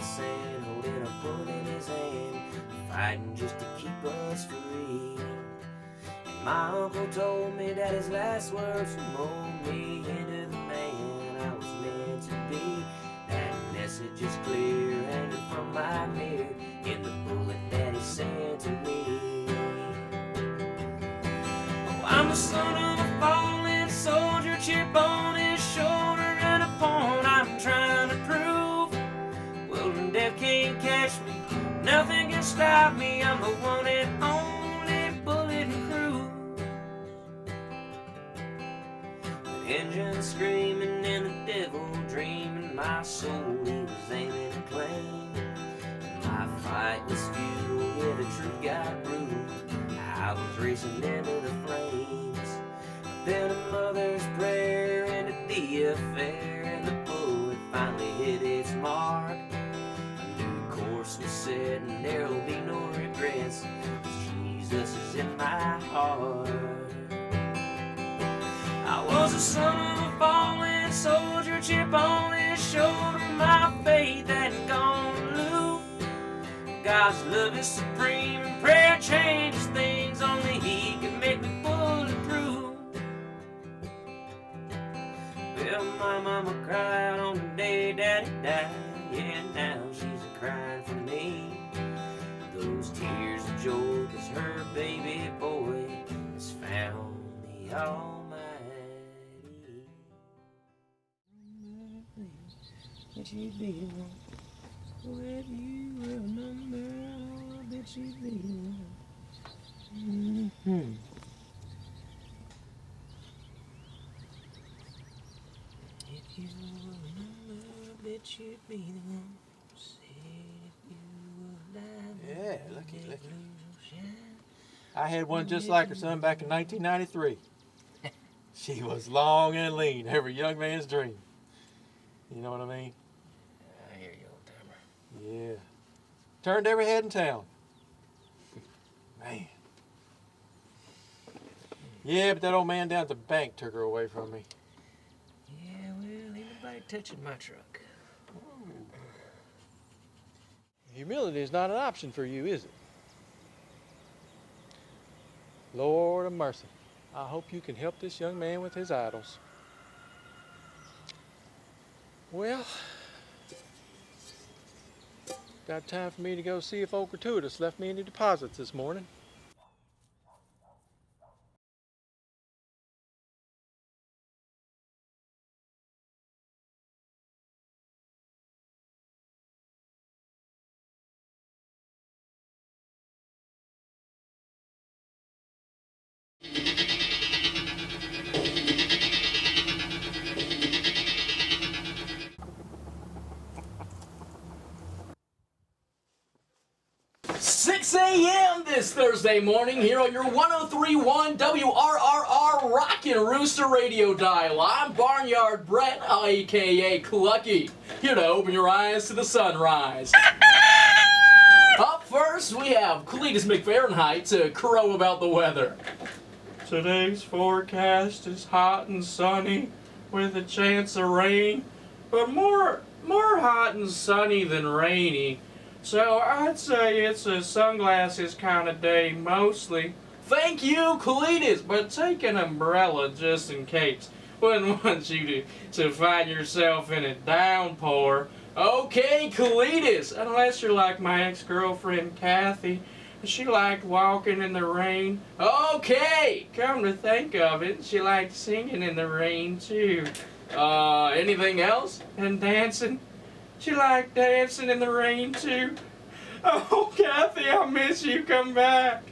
that sand, holding a bullet in his hand, fighting just to keep us free. And my uncle told me that his last words would mold me into the man I was meant to be. That message is clear, hanging from my mirror in the bullet that he sent to me. Oh, I'm the son of a fallen soldier, chip on his shoulder and a point I'm trying to prove. Well, death can't catch me, nothing can stop me. I'm the one and only bullet crew. The engine screaming and the devil dreaming, my soul he was aiming to claim. My fight was futile, yeah, the truth got brutal. I was racing into the flames. Then a mother's prayer ended the affair, and the bullet finally hit its mark. A new course was set, and there'll be no regrets, 'cause Jesus is in my heart. I was the son of a fallen soldier, chip on his shoulder, my faith hadn't gone loose. God's love is supreme, and prayer changes things, only He can make me bulletproof. Well, my mama cried on the day Daddy died, yeah, now she's a-crying for me. Those tears of joy, 'cause her baby boy has found the Almighty. Bet she'd be the one. Oh, if you remember, I bet she'd be the one. Mm-hmm. If you remember, I bet you'd be the one. Say if you would die. Yeah, looky. I had one just like her, son, back in 1993. She was long and lean, every young man's dream. You know what I mean? I hear you, old timer. Yeah. Turned every head in town. Man. Yeah, but that old man down at the bank took her away from me. Yeah, well, ain't nobody touching my truck. Humility is not an option for you, is it? Lord of mercy. I hope you can help this young man with his idols. Well, got time for me to go see if old Gratuitous left me any deposits this morning. A.m. this Thursday morning here on your 103.1 WRRR Rockin' Rooster radio dial. I'm Barnyard Brett, a.k.a. Clucky, here to open your eyes to the sunrise. Up first, we have Cletus McFahrenheit to crow about the weather. Today's forecast is hot and sunny with a chance of rain, but more hot and sunny than rainy. So I'd say it's a sunglasses kind of day mostly. Thank you, Cletus, But take an umbrella just in case. Wouldn't want you to find yourself in a downpour. Okay, Cletus. Unless you're like my ex-girlfriend Kathy. She liked walking in the rain. Okay. Come to think of it, she liked singing in the rain too. Anything else? And dancing. She liked dancing in the rain too. Oh, Kathy, I miss you. Come back.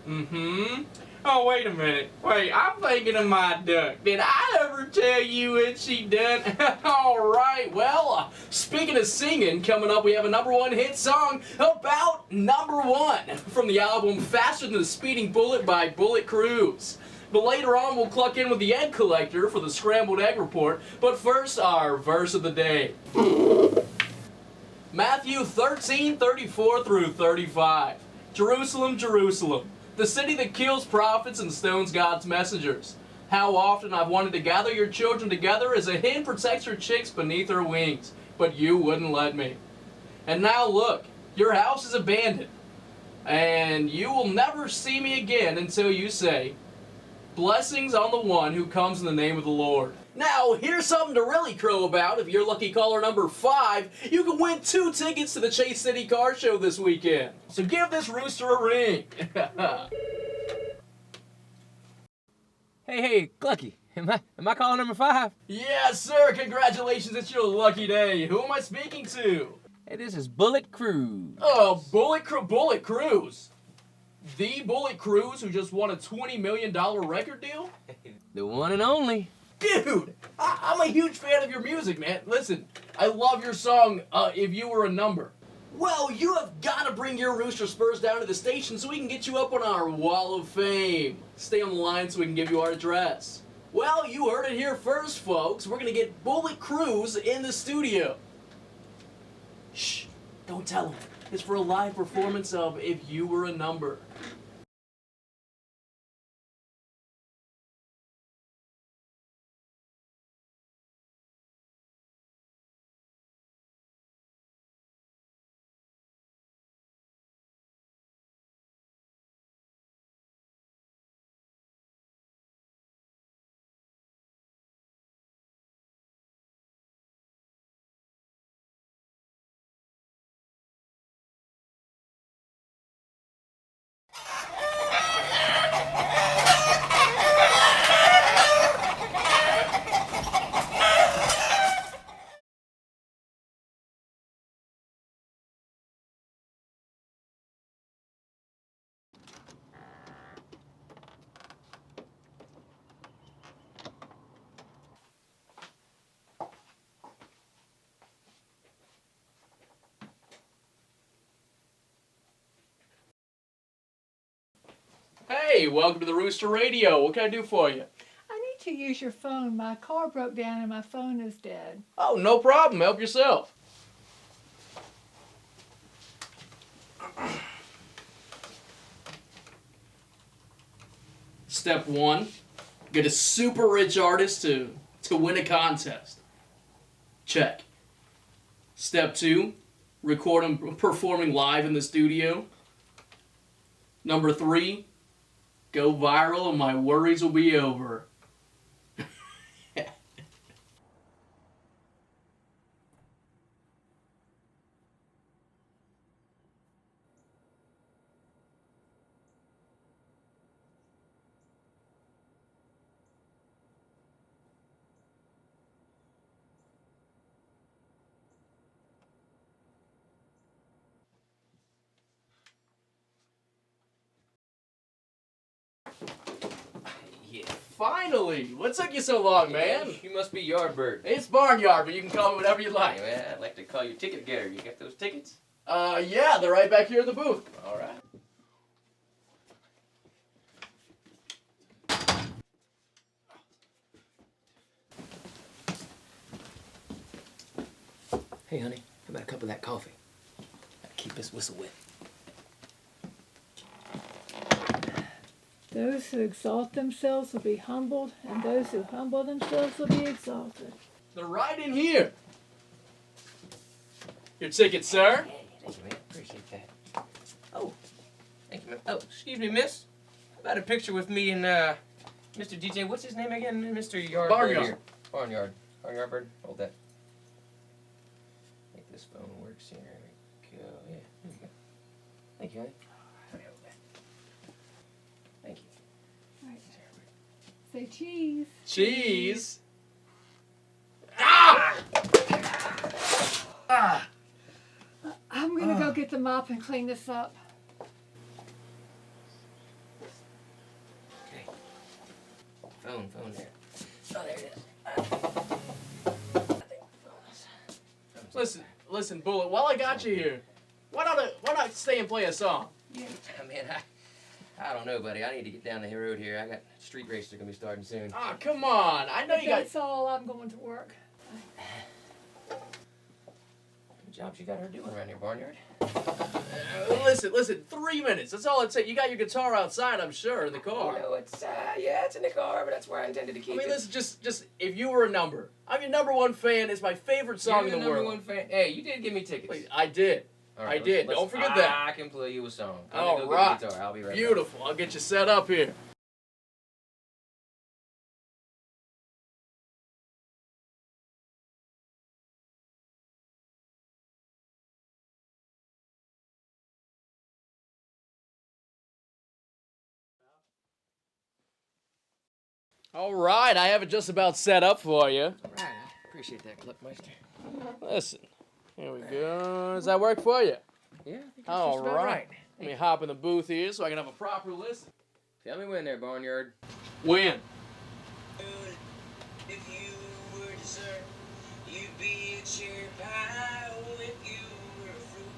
Mm-hmm. Oh, wait a minute. Wait, I'm thinking of my duck. Did I ever tell you what she done? All right. Well, speaking of singing, coming up we have a #1 hit song about #1 from the album Faster Than the Speeding Bullet by Bullet Cruz. But later on, we'll cluck in with the Egg Collector for the Scrambled Egg Report. But first, our verse of the day. Matthew 13:34 through 35. Jerusalem, Jerusalem, the city that kills prophets and stones God's messengers. How often I've wanted to gather your children together as a hen protects her chicks beneath her wings, but you wouldn't let me. And now look, your house is abandoned. And you will never see me again until you say, blessings on the one who comes in the name of the Lord. Now, here's something to really crow about. If you're lucky caller number 5, you can win 2 tickets to the Chase City Car Show this weekend. So give this rooster a ring. Hey, Clucky. Am I calling number 5? Yes, sir. Congratulations. It's your lucky day. Who am I speaking to? Hey, this is Bullet Cruz. Oh, Bullet Cruz. The Bullet Cruz who just won a $20 million record deal? The one and only. Dude, I'm a huge fan of your music, man. Listen, I love your song, If You Were a Number. Well, you have got to bring your Rooster Spurs down to the station so we can get you up on our Wall of Fame. Stay on the line so we can give you our address. Well, you heard it here first, folks. We're going to get Bullet Cruz in the studio. Shh, don't tell him. It's for a live performance of If You Were a Number. Hey, welcome to the Rooster Radio. What can I do for you? I need to use your phone. My car broke down and my phone is dead. Oh, no problem. Help yourself. Step 1, get a super rich artist to win a contest. Check. Step 2, record him performing live in the studio. Number 3, go viral and my worries will be over. Yeah. Finally! What took you so long, man? You must be Yardbird. It's Barnyard, but you can call me whatever you like. Anyway, I'd like to call you ticket getter. You got those tickets? Yeah, they're right back here in the booth. All right. Hey, honey, how about a cup of that coffee? Gotta keep this whistle wet. Those who exalt themselves will be humbled, and those who humble themselves will be exalted. They're right in here. Your ticket, sir. Hey, thank you, man. Appreciate that. Oh, thank you, man. Oh, excuse me, miss. How about a picture with me and, Mr. DJ, what's his name again? Mr. Yardbird Barnyard. here. Barnyard. Barnyard. Hold that. I think this phone works here. There we go. Yeah, there we go. Thank you, honey. Thank you. Right. Say cheese. Cheese. Ah! Ah! I'm gonna go get the mop and clean this up. Okay. Phone there. Oh, there it is. I think the phone is. Listen, Bullet. While I got you here, why not stay and play a song? Man, I don't know, buddy. I need to get down the road here. I got street races are gonna be starting soon. Ah, come on. I know If you got. that's all, I'm going to work. Good job you got her doing around here, Barnyard. Listen, 3 minutes. That's all it takes. You got your guitar outside, I'm sure, in the car. You know, it's in the car, but that's where I intended to keep it. Listen, just if you were a number, I'm your number one fan. It's my favorite song You're in the number world. one fan. Hey, you did give me tickets. Wait, I did. All I did. let's- Don't forget that. I can play you a song. All Go right. get the guitar. I'll be right back. Beautiful. I'll get you set up here. All right, I have it just about set up for you. All right, I appreciate that, Cluckmeister. Listen, here we go. Does that work for you? Yeah, I think that's All just about right. Let me hop in the booth here so I can have a proper listen. Tell me when there, Barnyard. When? If you were dessert, you'd be a cherry pie. Oh, if you were a fruit,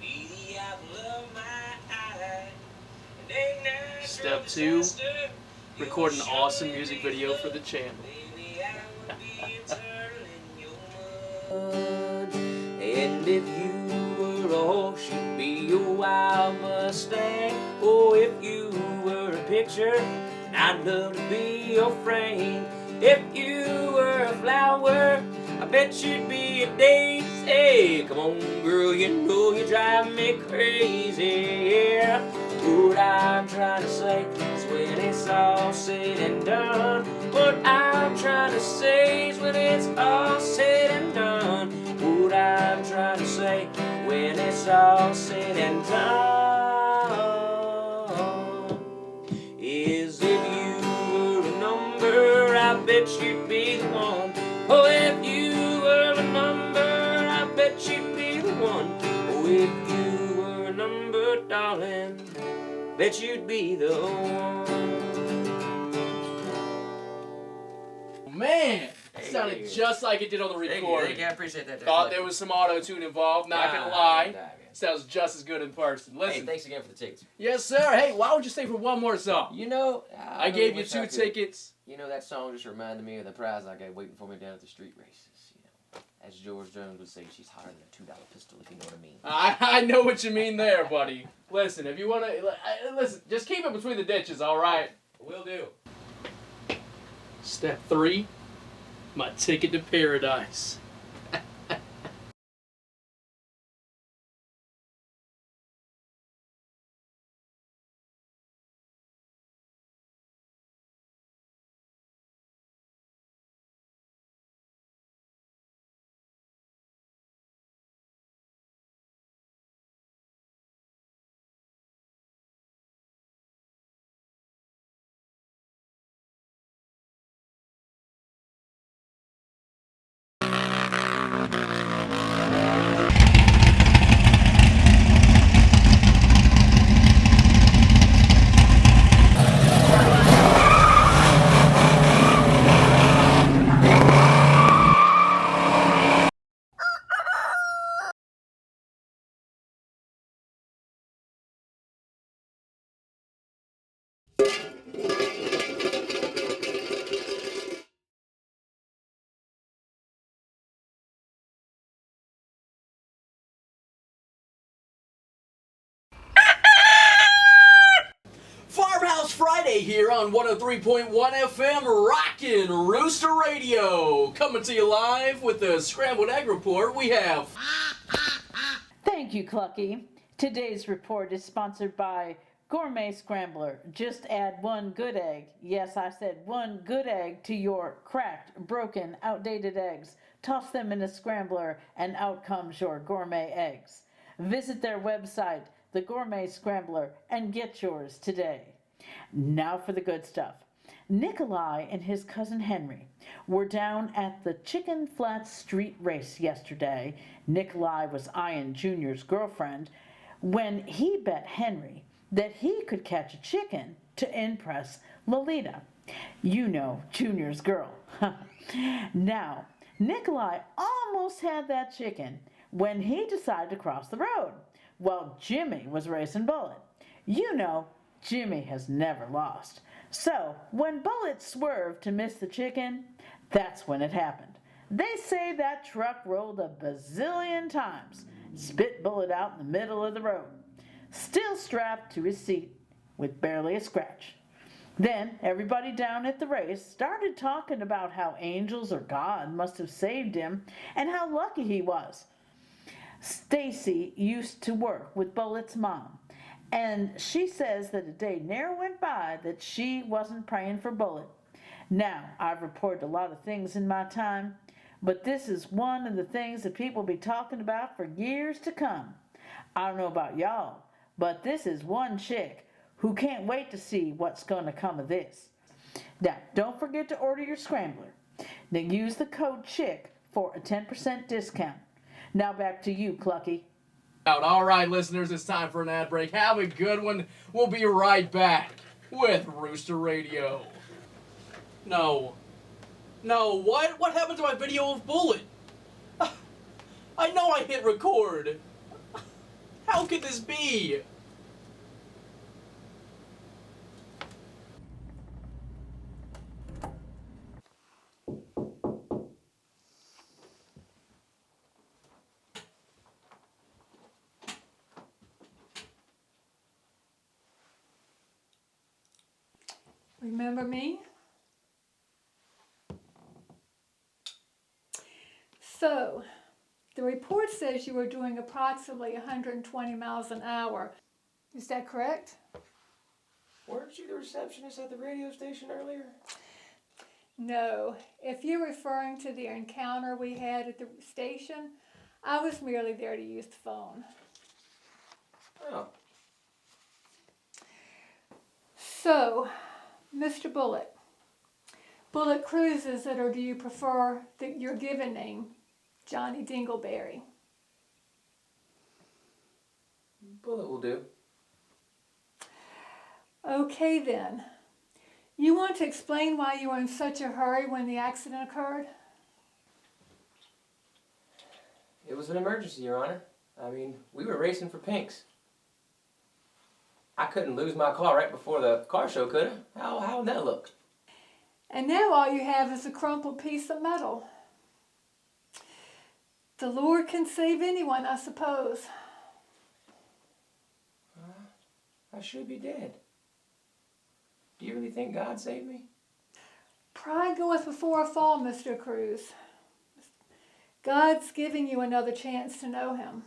be the apple of my eye. And eggnog Step from two, disaster, you record an would awesome surely music be video for loved. the channel. Baby, I would be a turtle in your mud. And if you were a horse, you'd be a wild Mustang. Oh, if you were a picture, I'd love to be your frame. If you were a flower, I bet you'd be a daisy. Hey, come on, girl, you know you drive me crazy. Yeah, what I'm trying to say is when it's all said and done. What I'm trying to say is when it's all said and done. What I'm trying to say when it's all said and done is if you were a number, I bet you'd be the one. Oh, if you were a number, I bet you'd be the one. Oh, if you were a number, darling, bet you'd be the one. Man, it Hey, sounded hey. just like it did on the recording. Thank you. I appreciate that. Thought there was some auto-tune involved, not gonna lie. Sounds just as good in person. Hey, Listen. thanks again for the tickets. Yes, sir. Hey, why don't you stay for one more song? You know, I gave you 2 tickets. You know, that song just reminded me of the prize I got waiting for me down at the street races. You know, as George Jones would say, she's hotter than a $2 pistol, if you know what I mean. I know what you mean there, buddy. Listen, if you want to... Listen, just keep it between the ditches, all right? Will do. Step 3, my ticket to paradise. Farmhouse Friday here on 103.1 FM Rockin' Rooster Radio. Coming to you live with the Scrambled Egg Report. We have... Thank you, Clucky. Today's report is sponsored by Gourmet Scrambler. Just add 1 good egg. Yes, I said 1 good egg to your cracked, broken, outdated eggs. Toss them in a scrambler and out comes your gourmet eggs. Visit their website, The Gourmet Scrambler, and get yours today. Now for the good stuff. Nikolai and his cousin Henry were down at the Chicken Flats Street Race yesterday. Nikolai was eyeing Junior's girlfriend when he bet Henry that he could catch a chicken to impress Lolita. You know, Junior's girl. Now, Nikolai almost had that chicken when he decided to cross the road while Jimmy was racing Bullet. You know, Jimmy has never lost. So, when Bullet swerved to miss the chicken, that's when it happened. They say that truck rolled a bazillion times, spit Bullet out in the middle of the road, still strapped to his seat with barely a scratch. Then everybody down at the race started talking about how angels or God must have saved him and how lucky he was. Stacy used to work with Bullet's mom, and she says that a day ne'er went by that she wasn't praying for Bullet. Now, I've reported a lot of things in my time, but this is one of the things that people will be talking about for years to come. I don't know about y'all, but this is one chick who can't wait to see what's going to come of this. Now, don't forget to order your scrambler. Then use the code CHICK for a 10% discount. Now back to you, Clucky. All right, listeners, it's time for an ad break. Have a good one. We'll be right back with Rooster Radio. No, what? What happened to my video of Bullet? I know I hit record. How could this be? Remember me? So, the report says you were doing approximately 120 miles an hour. Is that correct? Weren't you the receptionist at the radio station earlier? No. If you're referring to the encounter we had at the station, I was merely there to use the phone. Oh. So, Mr. Bullet Cruz, or do you prefer your given name, Johnny Dingleberry? Bullet will do. Okay then. You want to explain why you were in such a hurry when the accident occurred? It was an emergency, Your Honor. I mean, we were racing for pinks. I couldn't lose my car right before the car show, could I? How would that look? And now all you have is a crumpled piece of metal. The Lord can save anyone, I suppose. I should be dead. Do you really think God saved me? Pride goeth before a fall, Mr. Cruz. God's giving you another chance to know Him.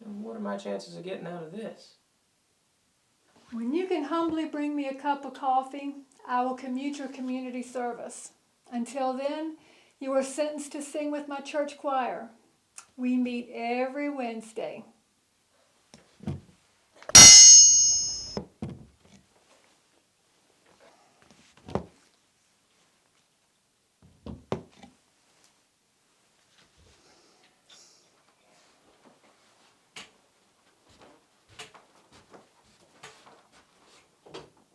And what are my chances of getting out of this? When you can humbly bring me a cup of coffee, I will commute your community service. Until then, you are sentenced to sing with my church choir. We meet every Wednesday.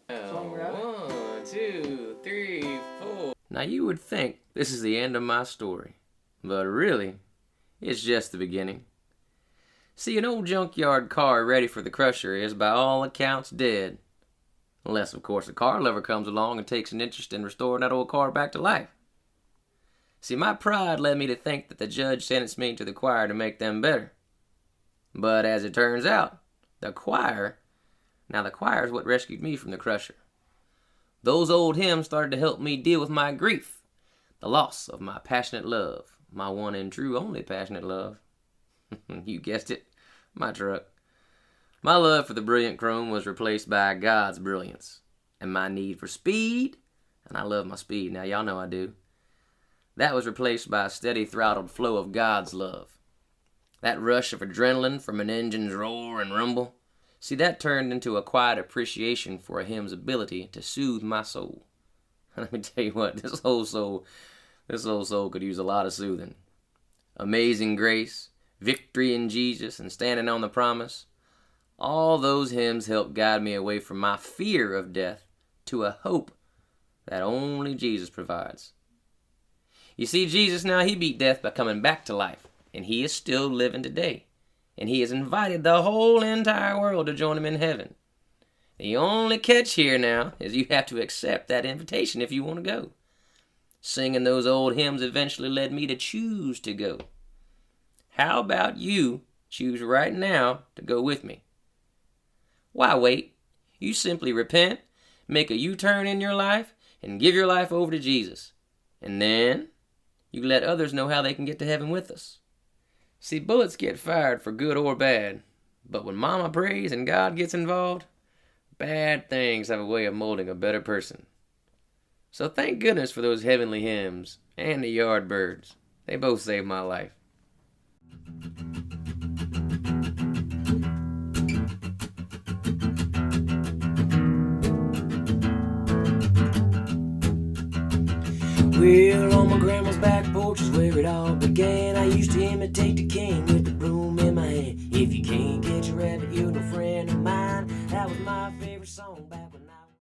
One, two, three, four. Now you would think this is the end of my story, but really, it's just the beginning. See, an old junkyard car ready for the crusher is by all accounts dead. Unless, of course, a car lover comes along and takes an interest in restoring that old car back to life. See, my pride led me to think that the judge sentenced me to the choir to make them better. But as it turns out, the choir is what rescued me from the crusher. Those old hymns started to help me deal with my grief, the loss of my passionate love, my one and true only passionate love. You guessed it, my truck. My love for the brilliant chrome was replaced by God's brilliance, and my need for speed, and I love my speed, now y'all know I do, that was replaced by a steady throttled flow of God's love. That rush of adrenaline from an engine's roar and rumble, see, that turned into a quiet appreciation for a hymn's ability to soothe my soul. And let me tell you what, this whole soul could use a lot of soothing. Amazing Grace, Victory in Jesus, and Standing on the Promise. All those hymns helped guide me away from my fear of death to a hope that only Jesus provides. You see, Jesus now, he beat death by coming back to life, and he is still living today. And he has invited the whole entire world to join him in heaven. The only catch here now is you have to accept that invitation if you want to go. Singing those old hymns eventually led me to choose to go. How about you choose right now to go with me? Why wait? You simply repent, make a U-turn in your life, and give your life over to Jesus. And then you let others know how they can get to heaven with us. See, bullets get fired for good or bad, but when Mama prays and God gets involved, bad things have a way of molding a better person. So thank goodness for those heavenly hymns and the Yardbirds. They both saved my life. Well, on my grandma's back porch is where it all began. I used to imitate the king with the broom in my hand. If you can't get your rabbit, you're no friend of mine. That was my favorite song back